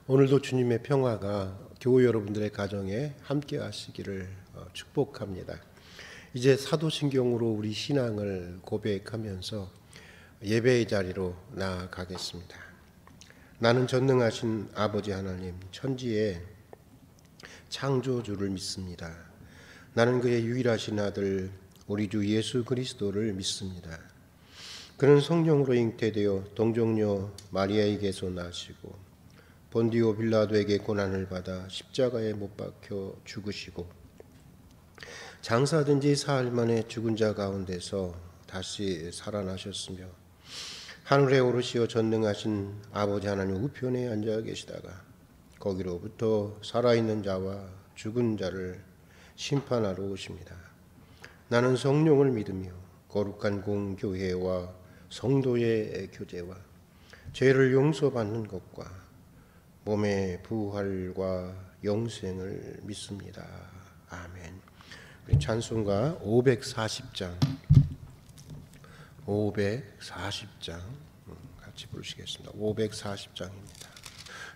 오늘도 주님의 평화가 교우 여러분들의 가정에 함께 하시기를 축복합니다. 이제 사도신경으로 우리 신앙을 고백하면서 예배의 자리로 나아가겠습니다. 나는 전능하신 아버지 하나님, 천지의 창조주를 믿습니다. 나는 그의 유일하신 아들 우리 주 예수 그리스도를 믿습니다. 그는 성령으로 잉태되어 동정녀 마리아에게서 나시고 본디오 빌라도에게 고난을 받아 십자가에 못 박혀 죽으시고 장사된 지 사흘 만에 죽은 자 가운데서 다시 살아나셨으며 하늘에 오르시어 전능하신 아버지 하나님 우편에 앉아 계시다가 거기로부터 살아있는 자와 죽은 자를 심판하러 오십니다. 나는 성령을 믿으며 거룩한 공교회와 성도의 교제와 죄를 용서받는 것과 몸의 부활과 영생을 믿습니다. 아멘. 우리 찬송가 540장 같이 부르시겠습니다. 540장입니다.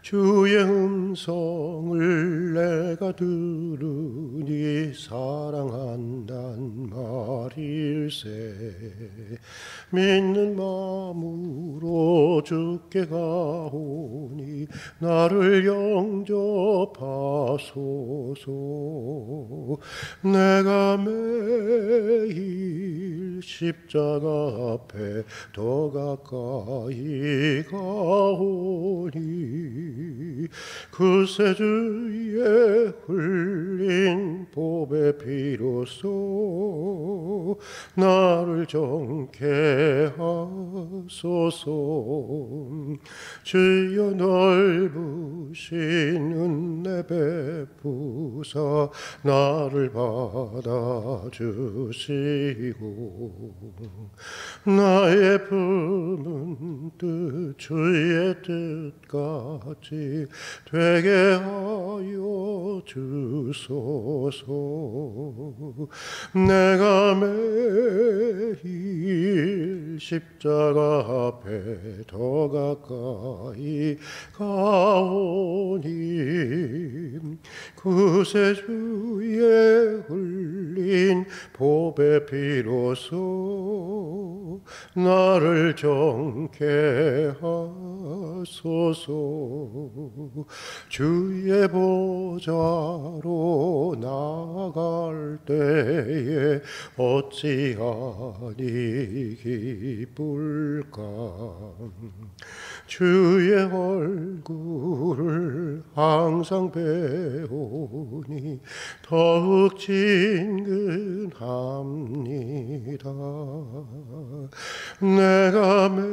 주의 음성을 내가 들으니 사랑한단 말일세. 믿는 마음으로 주께 가오니 나를 영접하소서. 내가 매일 십자가 앞에 더 가까이 가오니 그새 주의 흘린 보배 피로써 나를 정케 하소서. 주여 넓으신 은혜 베푸사 나를 받아주시고 나의 품은 뜻 주의 뜻까지 되게 하여 주소서. 내가 매일 십자가 앞에 더 가까이 가오니 그새 주의 흘린 보배 피로써 나를 정케 하소서. 주의 보좌로 나아갈 때에 어찌하니 기쁠까. 주의 얼굴을 항상 배우니 더욱 친근합니다. 내가 매일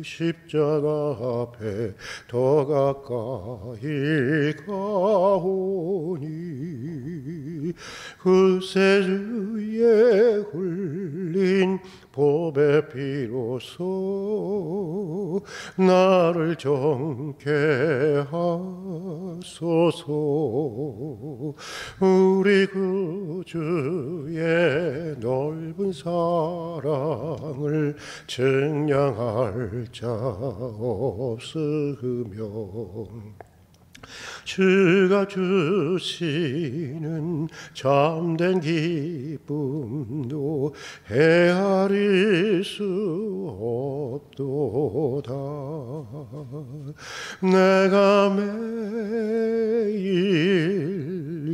십자가 앞에 더 가까이 가오니 그새 주의 흘린 보배 피로써 나를 정케 하소서. 우리 그 주의 넓은 사랑을 증량할 자 없으며 주가 주시는 참된 기쁨도 헤아릴 수 없도다. 내가 매일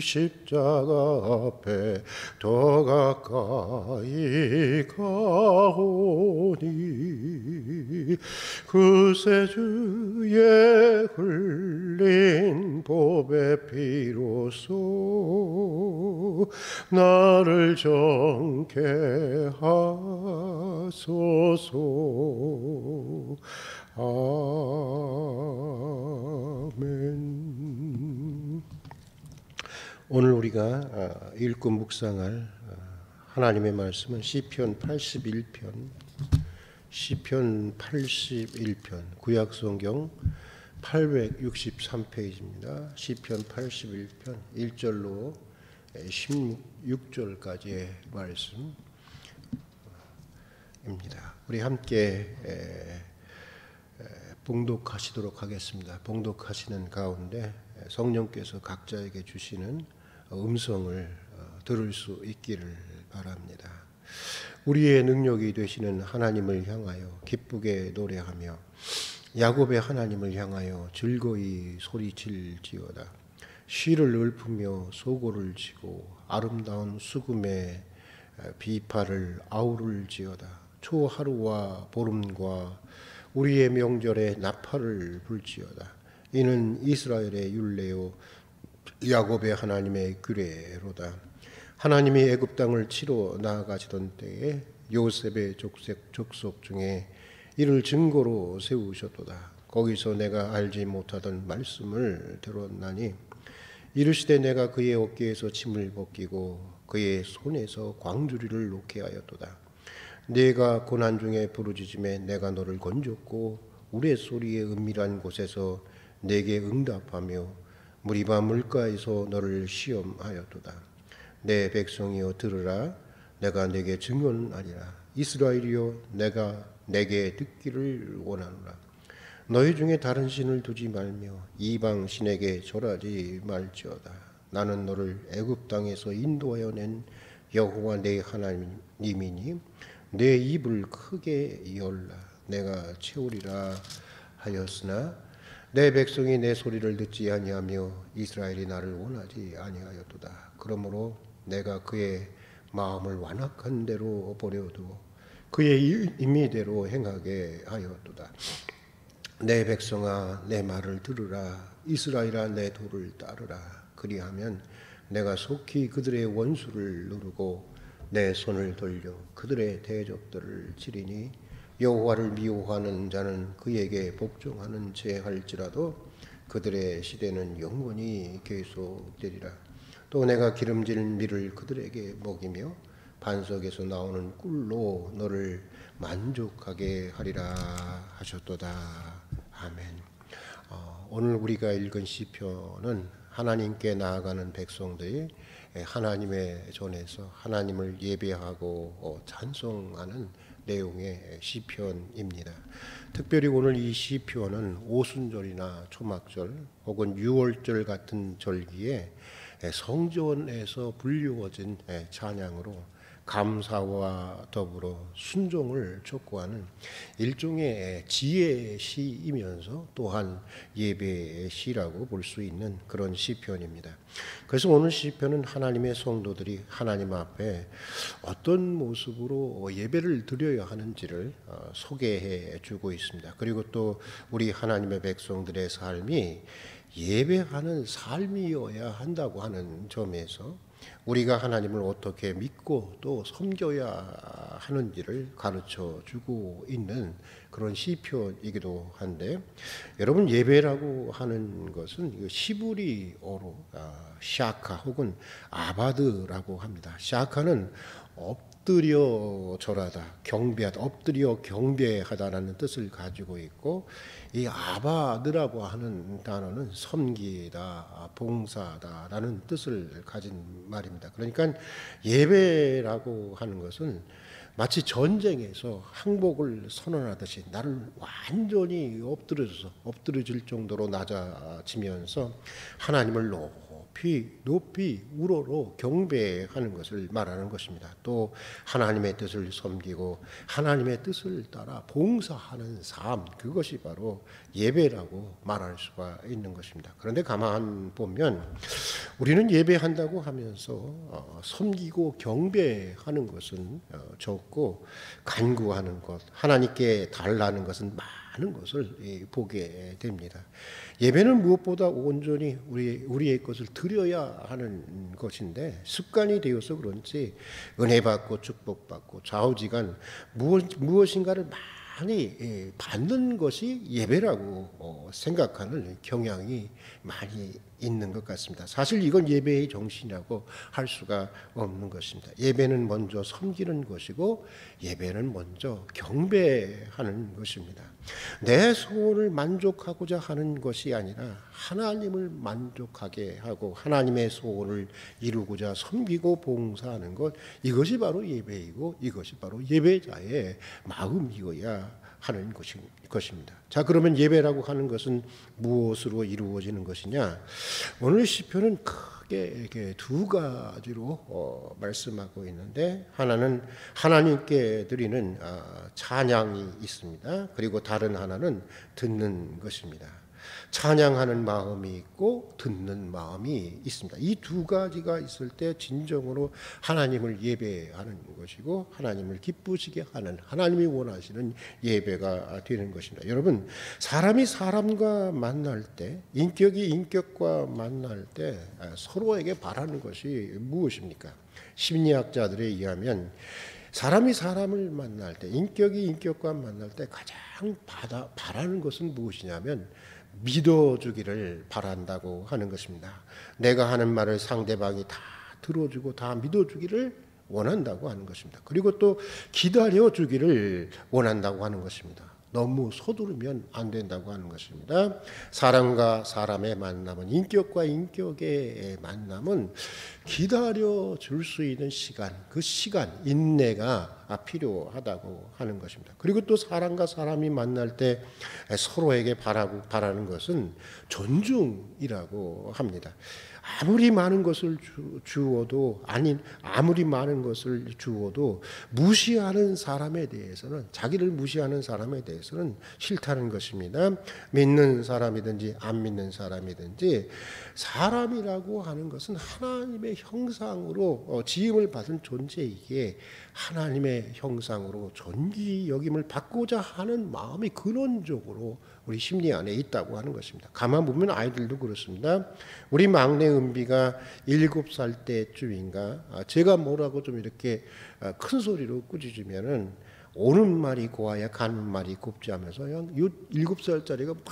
십자가 앞에 더 가까이 가오니 그새 주의 흘린 보배 피로써 나를 정케 하소서. 아멘. 오늘 우리가 읽고 묵상할 하나님의 말씀은 시편 81편 구약성경 863페이지입니다. 시편 81편 1절로 16절까지의 말씀입니다. 우리 함께 봉독하시도록 하겠습니다. 봉독하시는 가운데 성령께서 각자에게 주시는 음성을 들을 수 있기를 바랍니다. 우리의 능력이 되시는 하나님을 향하여 기쁘게 노래하며 야곱의 하나님을 향하여 즐거이 소리칠지어다. 시를 읊으며 소고를 치고 아름다운 수금의 비파를 아우를지어다. 초하루와 보름과 우리의 명절에 나팔을 불지어다. 이는 이스라엘의 율례요 야곱의 하나님의 규례로다. 하나님이 애굽 땅을 치러 나아가시던 때에 요셉의 족속 중에 이를 증거로 세우셨도다. 거기서 내가 알지 못하던 말씀을 들었나니 이르시되 내가 그의 어깨에서 짐을 벗기고 그의 손에서 광주리를 놓게 하였도다. 네가 고난 중에 부르짖음에 내가 너를 건졌고 우레소리의 은밀한 곳에서 내게 응답하며 무리바 물가에서 너를 시험하였도다. 내 백성이여 들으라. 내가 내게 증언하리라. 이스라엘이여 내가 내게 듣기를 원하노라. 너희 중에 다른 신을 두지 말며 이방 신에게 절하지 말지어다. 나는 너를 애굽 땅에서 인도하여 낸 여호와 내 하나님이니 내 입을 크게 열라. 내가 채우리라 하였으나 내 백성이 내 소리를 듣지 아니하며 이스라엘이 나를 원하지 아니하였도다. 그러므로 내가 그의 마음을 완악한 대로 버려도 그의 임의대로 행하게 하였도다. 내 백성아 내 말을 들으라. 이스라엘아 내 도를 따르라. 그리하면 내가 속히 그들의 원수를 누르고 내 손을 돌려 그들의 대적들을 치리니 여호와를 미워하는 자는 그에게 복종하는 죄 할지라도 그들의 시대는 영원히 계속되리라. 또 내가 기름질 밀을 그들에게 먹이며 반석에서 나오는 꿀로 너를 만족하게 하리라 하셨도다. 아멘. 오늘 우리가 읽은 시편은 하나님께 나아가는 백성들이 하나님의 전에서 하나님을 예배하고 찬송하는 내용의 시편입니다. 특별히 오늘 이 시편은 오순절이나 초막절 혹은 유월절 같은 절기에 성전에서 불리워진 찬양으로 감사와 더불어 순종을 촉구하는 일종의 지혜의 시이면서 또한 예배의 시라고 볼 수 있는 그런 시편입니다. 그래서 오늘 시편은 하나님의 성도들이 하나님 앞에 어떤 모습으로 예배를 드려야 하는지를 소개해 주고 있습니다. 그리고 또 우리 하나님의 백성들의 삶이 예배하는 삶이어야 한다고 하는 점에서 우리가 하나님을 어떻게 믿고 또 섬겨야 하는지를 가르쳐 주고 있는 그런 시편이기도 한데, 여러분 예배라고 하는 것은 시브리어로 샤카 혹은 아바드라고 합니다. 샤카는 엎드려 절하다, 경배하다, 엎드려 경배하다라는 뜻을 가지고 있고, 이 아바드라고 하는 단어는 섬기다, 봉사다라는 뜻을 가진 말입니다. 그러니까 예배라고 하는 것은 마치 전쟁에서 항복을 선언하듯이 나를 완전히 엎드려질 정도로 낮아지면서 하나님을 높이 우러러 경배하는 것을 말하는 것입니다. 또 하나님의 뜻을 섬기고 하나님의 뜻을 따라 봉사하는 삶, 그것이 바로 예배라고 말할 수가 있는 것입니다. 그런데 가만 보면 우리는 예배한다고 하면서 섬기고 경배하는 것은 적고 간구하는 것, 하나님께 달라는 것은 많은 것을 보게 됩니다. 예배는 무엇보다 온전히 우리의 것을 드려야 하는 것인데, 습관이 되어서 그런지 은혜 받고 축복 받고 좌우지간 무엇인가를 많이 받는 것이 예배라고 생각하는 경향이 많이 있는 것 같습니다. 사실 이건 예배의 정신이라고 할 수가 없는 것입니다. 예배는 먼저 섬기는 것이고 예배는 먼저 경배하는 것입니다. 내 소원을 만족하고자 하는 것이 아니라 하나님을 만족하게 하고 하나님의 소원을 이루고자 섬기고 봉사하는 것, 이것이 바로 예배이고 이것이 바로 예배자의 마음이어야 하는 것입니다. 자, 그러면 예배라고 하는 것은 무엇으로 이루어지는 것이냐? 오늘 시편은 크게 이렇게 두 가지로 말씀하고 있는데, 하나는 하나님께 드리는 찬양이 있습니다. 그리고 다른 하나는 듣는 것입니다. 찬양하는 마음이 있고 듣는 마음이 있습니다. 이 두 가지가 있을 때 진정으로 하나님을 예배하는 것이고 하나님을 기쁘시게 하는, 하나님이 원하시는 예배가 되는 것입니다. 여러분, 사람이 사람과 만날 때, 인격이 인격과 만날 때 서로에게 바라는 것이 무엇입니까? 심리학자들에 의하면 사람이 사람을 만날 때, 인격이 인격과 만날 때 가장 바라는 것은 무엇이냐면 믿어주기를 바란다고 하는 것입니다. 내가 하는 말을 상대방이 다 들어주고 다 믿어주기를 원한다고 하는 것입니다. 그리고 또 기다려주기를 원한다고 하는 것입니다. 너무 서두르면 안 된다고 하는 것입니다. 사람과 사람의 만남은, 인격과 인격의 만남은 기다려 줄 수 있는 시간, 그 시간, 인내가 필요하다고 하는 것입니다. 그리고 또 사람과 사람이 만날 때 서로에게 바라는 것은 존중이라고 합니다. 아무리 많은 것을 주어도, 아무리 많은 것을 주어도 무시하는 사람에 대해서는, 자기를 무시하는 사람에 대해서는 싫다는 것입니다. 믿는 사람이든지 안 믿는 사람이든지 사람이라고 하는 것은 하나님의 형상으로 지음을 받은 존재이기에 하나님의 형상으로 존귀 여김을 받고자 하는 마음이 근원적으로 우리 심리 안에 있다고 하는 것입니다. 가만 보면 아이들도 그렇습니다. 우리 막내 은비가 7살 때쯤인가 제가 뭐라고 좀 이렇게 큰 소리로 꾸짖으면은 오는 말이 고와야 가는 말이 곱지 하면서 그냥 7살짜리가 막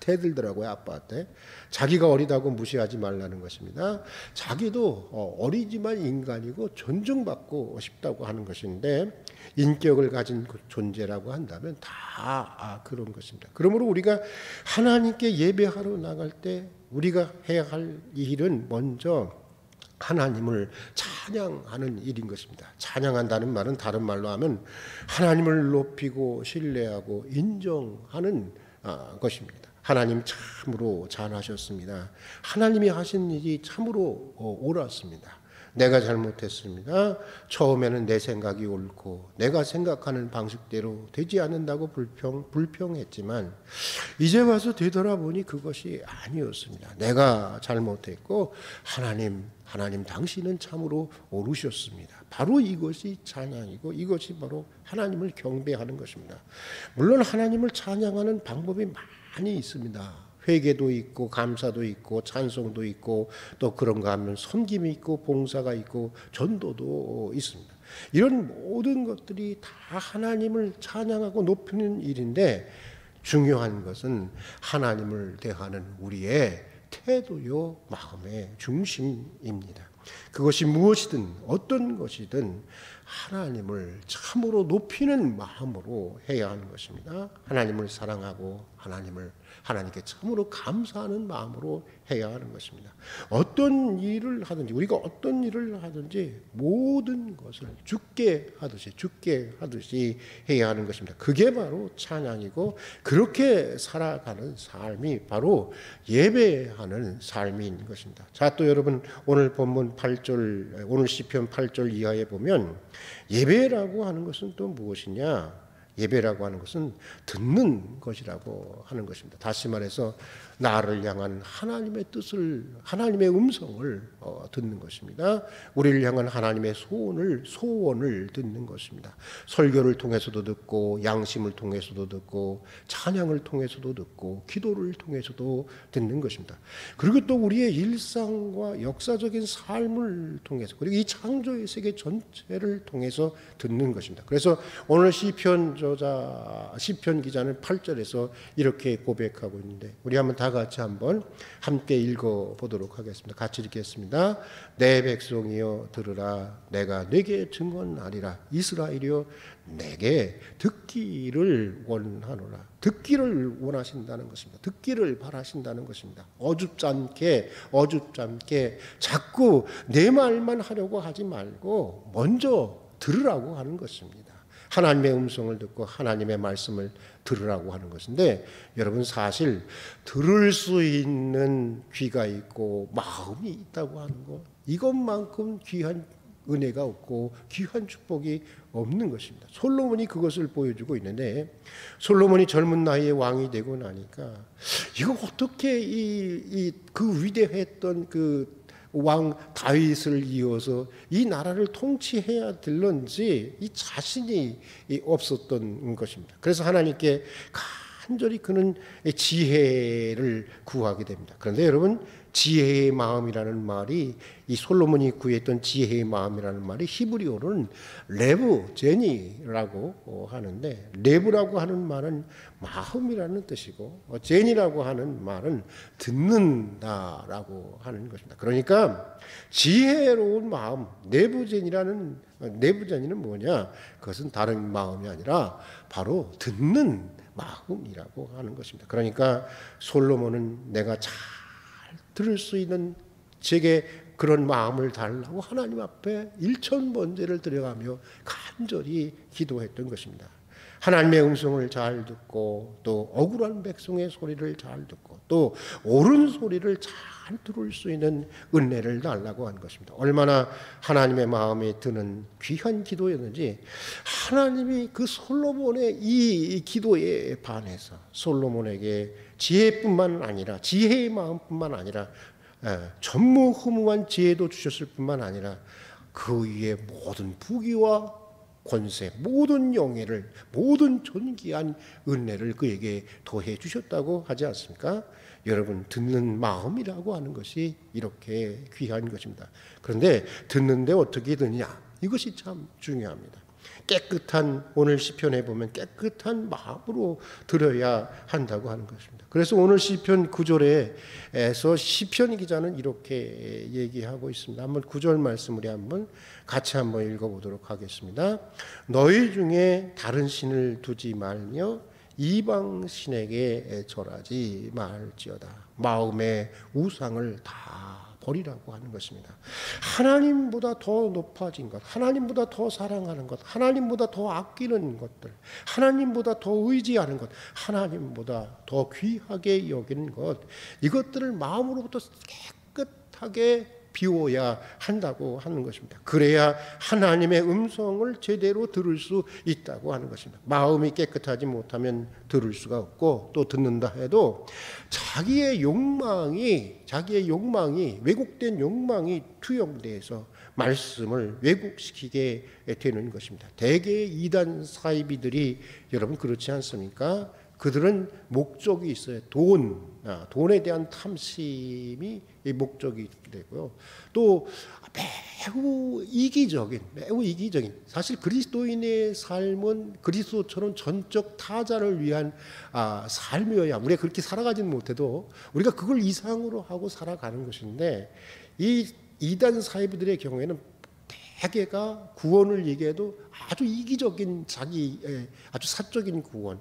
대들더라고요, 아빠한테. 자기가 어리다고 무시하지 말라는 것입니다. 자기도 어리지만 인간이고 존중받고 싶다고 하는 것인데, 인격을 가진 존재라고 한다면 다 그런 것입니다. 그러므로 우리가 하나님께 예배하러 나갈 때 우리가 해야 할 일은 먼저 하나님을 찬양하는 일인 것입니다. 찬양한다는 말은 다른 말로 하면 하나님을 높이고 신뢰하고 인정하는 것입니다. 하나님 참으로 잘하셨습니다. 하나님이 하신 일이 참으로 옳았습니다. 내가 잘못했습니다. 처음에는 내 생각이 옳고 내가 생각하는 방식대로 되지 않는다고 불평했지만 이제 와서 되돌아보니 그것이 아니었습니다. 내가 잘못했고 하나님 당신은 참으로 옳으셨습니다. 바로 이것이 찬양이고 이것이 바로 하나님을 경배하는 것입니다. 물론 하나님을 찬양하는 방법이 많이 있습니다. 회개도 있고 감사도 있고 찬송도 있고 또 그런가 하면 섬김이 있고 봉사가 있고 전도도 있습니다. 이런 모든 것들이 다 하나님을 찬양하고 높이는 일인데, 중요한 것은 하나님을 대하는 우리의 태도요, 마음의 중심입니다. 그것이 무엇이든 어떤 것이든 하나님을 참으로 높이는 마음으로 해야 하는 것입니다. 하나님을 사랑하고 하나님께 참으로 감사하는 마음으로 해야 하는 것입니다. 어떤 일을 하든지, 우리가 어떤 일을 하든지 모든 것을 죽게 하듯이 해야 하는 것입니다. 그게 바로 찬양이고, 그렇게 살아가는 삶이 바로 예배하는 삶인 것입니다. 자, 또 여러분, 오늘 본문 8절, 오늘 시편 8절 이하에 보면 예배라고 하는 것은 또 무엇이냐? 예배라고 하는 것은 듣는 것이라고 하는 것입니다. 다시 말해서 나를 향한 하나님의 뜻을, 하나님의 음성을 듣는 것입니다. 우리를 향한 하나님의 소원을 듣는 것입니다. 설교를 통해서도 듣고, 양심을 통해서도 듣고, 찬양을 통해서도 듣고, 기도를 통해서도 듣는 것입니다. 그리고 또 우리의 일상과 역사적인 삶을 통해서, 그리고 이 창조의 세계 전체를 통해서 듣는 것입니다. 그래서 오늘 시편 기자는 8절에서 이렇게 고백하고 있는데, 우리 한번 다 같이 한번 함께 읽어보도록 하겠습니다. 같이 읽겠습니다. 내 백성이여 들으라. 내가 네게 증언하리라. 이스라엘이여 내게 듣기를 원하노라. 듣기를 원하신다는 것입니다. 듣기를 바라신다는 것입니다. 어줍지 않게 자꾸 내 말만 하려고 하지 말고 먼저 들으라고 하는 것입니다. 하나님의 음성을 듣고 하나님의 말씀을 들으라고 하는 것인데, 여러분 사실 들을 수 있는 귀가 있고 마음이 있다고 하는 것, 이것만큼 귀한 은혜가 없고 귀한 축복이 없는 것입니다. 솔로몬이 그것을 보여주고 있는데, 솔로몬이 젊은 나이에 왕이 되고 나니까 이거 어떻게 그 위대했던 그 왕 다윗을 이어서 이 나라를 통치해야 될런지 이 자신이 없었던 것입니다. 그래서 하나님께 간절히 그는 지혜를 구하게 됩니다. 그런데 여러분, 지혜의 마음이라는 말이, 이 솔로몬이 구했던 지혜의 마음이라는 말이 히브리어로는 레브 제니라고 하는데, 레브라고 하는 말은 마음이라는 뜻이고 제니라고 하는 말은 듣는다라고 하는 것입니다. 그러니까 지혜로운 마음, 내부제니는 뭐냐? 그것은 다른 마음이 아니라 바로 듣는 마음이라고 하는 것입니다. 그러니까 솔로몬은 내가 잘 들을 수 있는 제게 그런 마음을 달라고 하나님 앞에 일천번제를 드려가며 간절히 기도했던 것입니다. 하나님의 음성을 잘 듣고, 또 억울한 백성의 소리를 잘 듣고, 또 옳은 소리를 잘 들을 수 있는 은혜를 달라고 한 것입니다. 얼마나 하나님의 마음에 드는 귀한 기도였는지, 하나님이 그 솔로몬의 이 기도에 반해서 솔로몬에게 지혜뿐만 아니라, 지혜의 마음뿐만 아니라 전무후무한 지혜도 주셨을 뿐만 아니라 그 위에 모든 부귀와 권세, 모든 영예를, 모든 존귀한 은혜를 그에게 더해 주셨다고 하지 않습니까? 여러분, 듣는 마음이라고 하는 것이 이렇게 귀한 것입니다. 그런데 듣는데 어떻게 듣느냐, 이것이 참 중요합니다. 깨끗한, 오늘 시편에 보면 깨끗한 마음으로 들어야 한다고 하는 것입니다. 그래서 오늘 시편 9절에서 시편 기자는 이렇게 얘기하고 있습니다. 한번 9절 말씀 우리 같이 한번 읽어보도록 하겠습니다. 너희 중에 다른 신을 두지 말며 이방 신에게 절하지 말지어다. 마음의 우상을 다 버리라고 하는 것입니다. 하나님보다 더 높아진 것, 하나님보다 더 사랑하는 것, 하나님보다 더 아끼는 것들, 하나님보다 더 의지하는 것, 하나님보다 더 귀하게 여기는 것, 이것들을 마음으로부터 깨끗하게 비워야 한다고 하는 것입니다. 그래야 하나님의 음성을 제대로 들을 수 있다고 하는 것입니다. 마음이 깨끗하지 못하면 들을 수가 없고, 또 듣는다 해도 자기의 욕망이 왜곡된 욕망이 투영돼서 말씀을 왜곡시키게 되는 것입니다. 대개 이단 사이비들이, 여러분 그렇지 않습니까? 그들은 목적이 있어요. 돈에 대한 탐심이 목적이 되고요. 또 매우 이기적인, 사실 그리스도인의 삶은 그리스도처럼 전적 타자를 위한 삶이어야, 우리가 그렇게 살아가지는 못해도 우리가 그걸 이상으로 하고 살아가는 것인데, 이 이단 사이비들의 경우에는 대개가 구원을 얘기해도 아주 이기적인 아주 사적인 구원,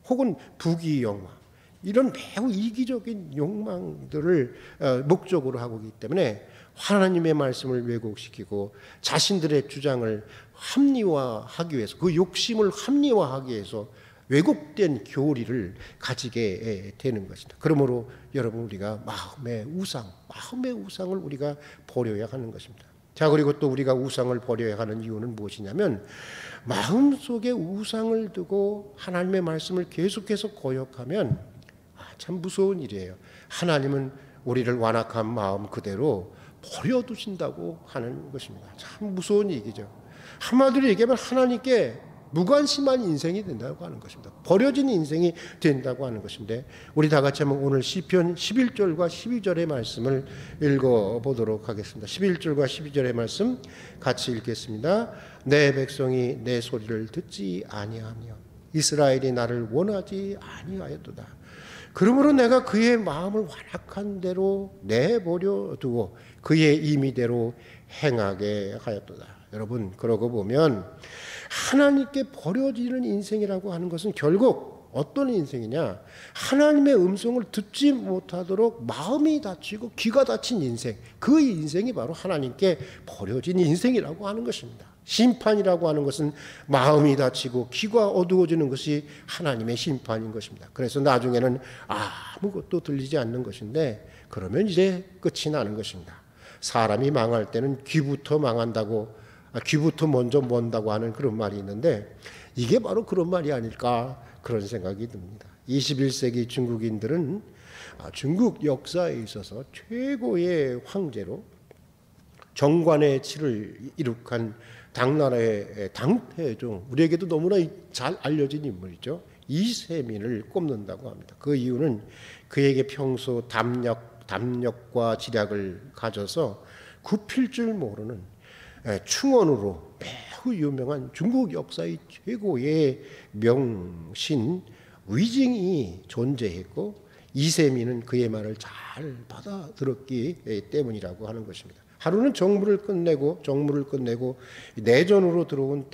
혹은 부귀 영화, 이런 매우 이기적인 욕망들을 목적으로 하고 있기 때문에 하나님의 말씀을 왜곡시키고 자신들의 주장을 합리화하기 위해서, 그 욕심을 합리화하기 위해서 왜곡된 교리를 가지게 되는 것입니다. 그러므로 여러분, 우리가 마음의 우상을 우리가 버려야 하는 것입니다. 자, 그리고 또 우리가 우상을 버려야 하는 이유는 무엇이냐면, 마음속에 우상을 두고 하나님의 말씀을 계속해서 거역하면 참 무서운 일이에요. 하나님은 우리를 완악한 마음 그대로 버려두신다고 하는 것입니다. 참 무서운 얘기죠. 한마디로 얘기하면 하나님께 무관심한 인생이 된다고 하는 것입니다. 버려진 인생이 된다고 하는 것인데, 우리 다 같이 한번 오늘 시편 11절과 12절의 말씀을 읽어보도록 하겠습니다. 11절과 12절의 말씀 같이 읽겠습니다. 내 백성이 내 소리를 듣지 아니하며 이스라엘이 나를 원하지 아니하였도다. 그러므로 내가 그의 마음을 완악한 대로 내버려 두고 그의 임의대로 행하게 하였도다. 여러분, 그러고 보면 하나님께 버려지는 인생이라고 하는 것은 결국 어떤 인생이냐? 하나님의 음성을 듣지 못하도록 마음이 닫히고 귀가 닫힌 인생. 그 인생이 바로 하나님께 버려진 인생이라고 하는 것입니다. 심판이라고 하는 것은 마음이 닫히고 귀가 어두워지는 것이 하나님의 심판인 것입니다. 그래서 나중에는 아무것도 들리지 않는 것인데, 그러면 이제 끝이 나는 것입니다. 사람이 망할 때는 귀부터 망한다고, 귀부터 먼저 먼다고 하는 그런 말이 있는데, 이게 바로 그런 말이 아닐까, 그런 생각이 듭니다. 21세기 중국인들은 중국 역사에 있어서 최고의 황제로 정관의 치를 이룩한 당나라의 당태종, 우리에게도 너무나 잘 알려진 인물이죠. 이세민을 꼽는다고 합니다. 그 이유는 그에게 평소 담력과 지략을 가져서 굽힐 줄 모르는 충언으로 매우 유명한 중국 역사의 최고의 명신 위징이 존재했고, 이세민은 그의 말을 잘 받아들었기 때문이라고 하는 것입니다. 하루는 정무를 끝내고 내전으로 들어온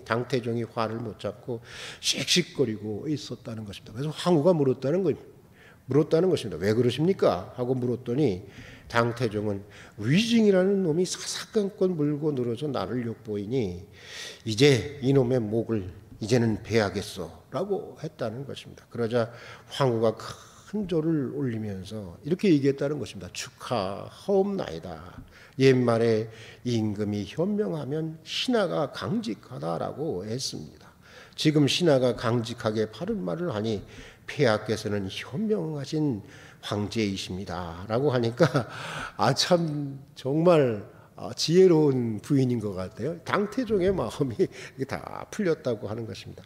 당태종이 화를 못 잡고 씩씩거리고 있었다는 것입니다. 그래서 황후가 물었다는 것입니다. 왜 그러십니까? 하고 물었더니 당태종은 위징이라는 놈이 사사건건 물고 늘어서 나를 욕보이니 이제 이놈의 목을 이제는 베야겠어 라고 했다는 것입니다. 그러자 황후가 큰 조를 올리면서 이렇게 얘기했다는 것입니다. 축하하옵나이다. 옛말에 임금이 현명하면 신하가 강직하다라고 했습니다. 지금 신하가 강직하게 바른 말을 하니 폐하께서는 현명하신 황제이십니다 라고 하니까 참 정말 지혜로운 부인인 것 같아요. 당태종의 마음이 다 풀렸다고 하는 것입니다.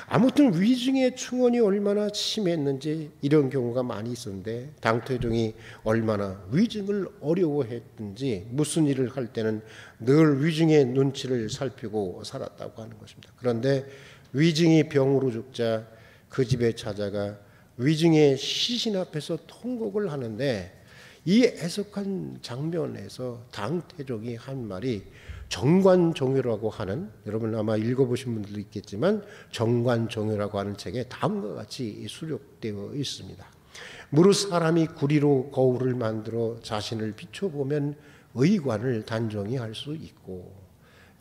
아무튼 위증의 충언이 얼마나 심했는지 이런 경우가 많이 있었는데, 당태종이 얼마나 위증을 어려워했든지 무슨 일을 할 때는 늘 위증의 눈치를 살피고 살았다고 하는 것입니다. 그런데 위증이 병으로 죽자 그 집에 찾아가 위증의 시신 앞에서 통곡을 하는데, 이 애석한 장면에서 당태종이 한 말이 정관종요라고 하는, 여러분 아마 읽어보신 분들도 있겠지만 정관종요라고 하는 책에 다음과 같이 수록되어 있습니다. 무릇 사람이 구리로 거울을 만들어 자신을 비춰보면 의관을 단정히 할 수 있고,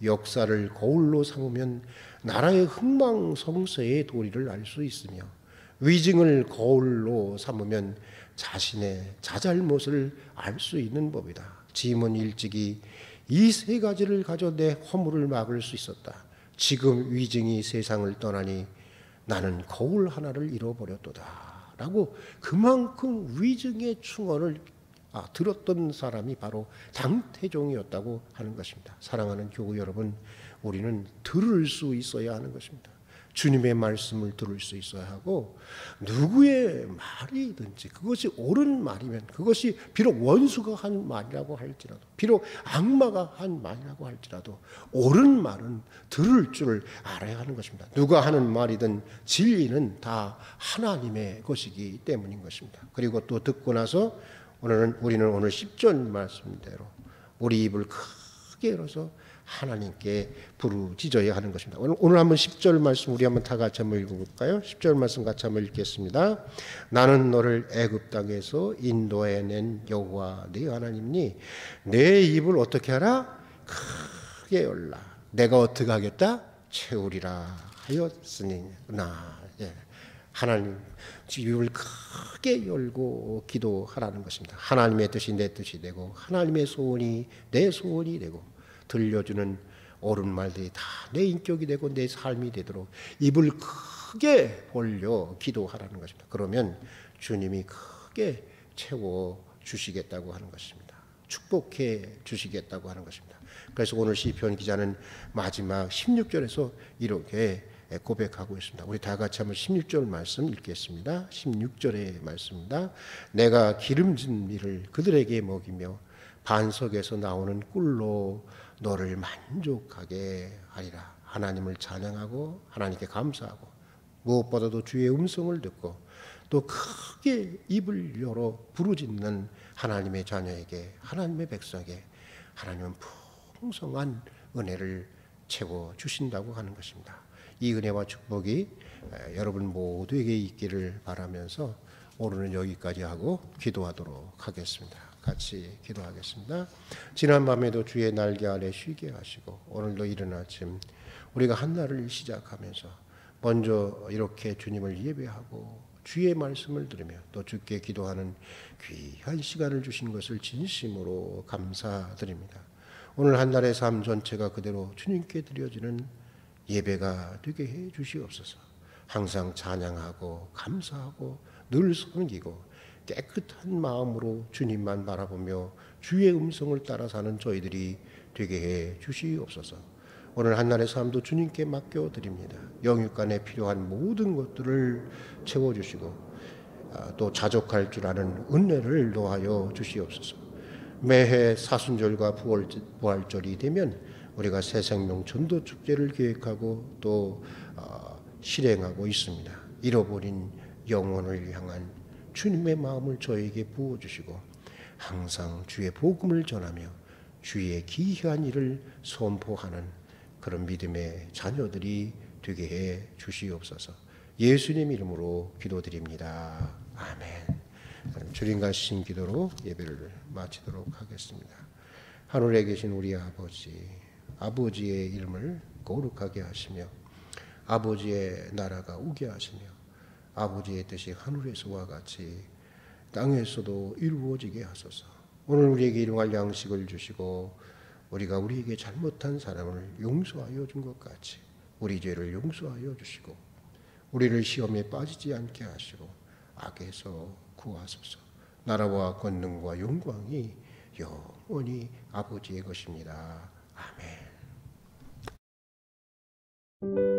역사를 거울로 삼으면 나라의 흥망성쇠의 도리를 알 수 있으며, 위증을 거울로 삼으면 자신의 자잘못을 알 수 있는 법이다. 짐은 일찍이 이 세 가지를 가져 내 허물을 막을 수 있었다. 지금 위증이 세상을 떠나니 나는 거울 하나를 잃어버렸도다 라고 그만큼 위증의 충언을 들었던 사람이 바로 당태종이었다고 하는 것입니다. 사랑하는 교우 여러분, 우리는 들을 수 있어야 하는 것입니다. 주님의 말씀을 들을 수 있어야 하고, 누구의 말이든지 그것이 옳은 말이면, 그것이 비록 원수가 한 말이라고 할지라도, 비록 악마가 한 말이라고 할지라도 옳은 말은 들을 줄 알아야 하는 것입니다. 누가 하는 말이든 진리는 다 하나님의 것이기 때문인 것입니다. 그리고 또 듣고 나서 우리는 오늘 10절 말씀대로 우리 입을 크게 열어서 하나님께 부르짖어야 하는 것입니다. 오늘 한번 10절 말씀 우리 한번 다 같이 한번 읽어볼까요? 10절 말씀 같이 한번 읽겠습니다. 나는 너를 애굽 땅에서 인도해낸 여호와 네 하나님니 내 입을 어떻게 하라? 크게 열라. 내가 어떻게 하겠다? 채우리라 하였으니 하나님 입을 크게 열고 기도하라는 것입니다. 하나님의 뜻이 내 뜻이 되고 하나님의 소원이 내 소원이 되고 들려주는 옳은 말들이 다 내 인격이 되고 내 삶이 되도록 입을 크게 벌려 기도하라는 것입니다. 그러면 주님이 크게 채워 주시겠다고 하는 것입니다. 축복해 주시겠다고 하는 것입니다. 그래서 오늘 시편 기자는 마지막 16절에서 이렇게 고백하고 있습니다. 우리 다 같이 한번 16절 말씀 읽겠습니다. 16절의 말씀입니다. 내가 기름진 밀을 그들에게 먹이며 반석에서 나오는 꿀로 너를 만족하게 하리라. 하나님을 찬양하고 하나님께 감사하고 무엇보다도 주의 음성을 듣고 또 크게 입을 열어 부르짖는 하나님의 자녀에게, 하나님의 백성에게 하나님은 풍성한 은혜를 채워 주신다고 하는 것입니다. 이 은혜와 축복이 여러분 모두에게 있기를 바라면서 오늘은 여기까지 하고 기도하도록 하겠습니다. 같이 기도하겠습니다. 지난 밤에도 주의 날개 아래 쉬게 하시고 오늘도 이른 아침 우리가 한 날을 시작하면서 먼저 이렇게 주님을 예배하고 주의 말씀을 들으며 또 주께 기도하는 귀한 시간을 주신 것을 진심으로 감사드립니다. 오늘 한 날의 삶 전체가 그대로 주님께 드려지는 예배가 되게 해 주시옵소서. 항상 찬양하고 감사하고 늘 섬기고 깨끗한 마음으로 주님만 바라보며 주의 음성을 따라 사는 저희들이 되게 해 주시옵소서. 오늘 한날의 삶도 주님께 맡겨드립니다. 영육간에 필요한 모든 것들을 채워주시고 또 자족할 줄 아는 은혜를 놓아여 주시옵소서. 매해 사순절과 부활절이 되면 우리가 새생명 전도축제를 계획하고 또 실행하고 있습니다. 잃어버린 영혼을 향한 주님의 마음을 저에게 부어주시고 항상 주의 복음을 전하며 주의 기이한 일을 선포하는 그런 믿음의 자녀들이 되게 해 주시옵소서. 예수님 이름으로 기도드립니다. 아멘. 주님과 신기도로 예배를 마치도록 하겠습니다. 하늘에 계신 우리 아버지, 아버지의 이름을 거룩하게 하시며 아버지의 나라가 오게 하시며 아버지의 뜻이 하늘에서와 같이 땅에서도 이루어지게 하소서. 오늘 우리에게 일용할 양식을 주시고 우리가 우리에게 잘못한 사람을 용서하여 준 것 같이 우리 죄를 용서하여 주시고 우리를 시험에 빠지지 않게 하시고 악에서 구하소서. 나라와 권능과 영광이 영원히 아버지의 것입니다. 아멘.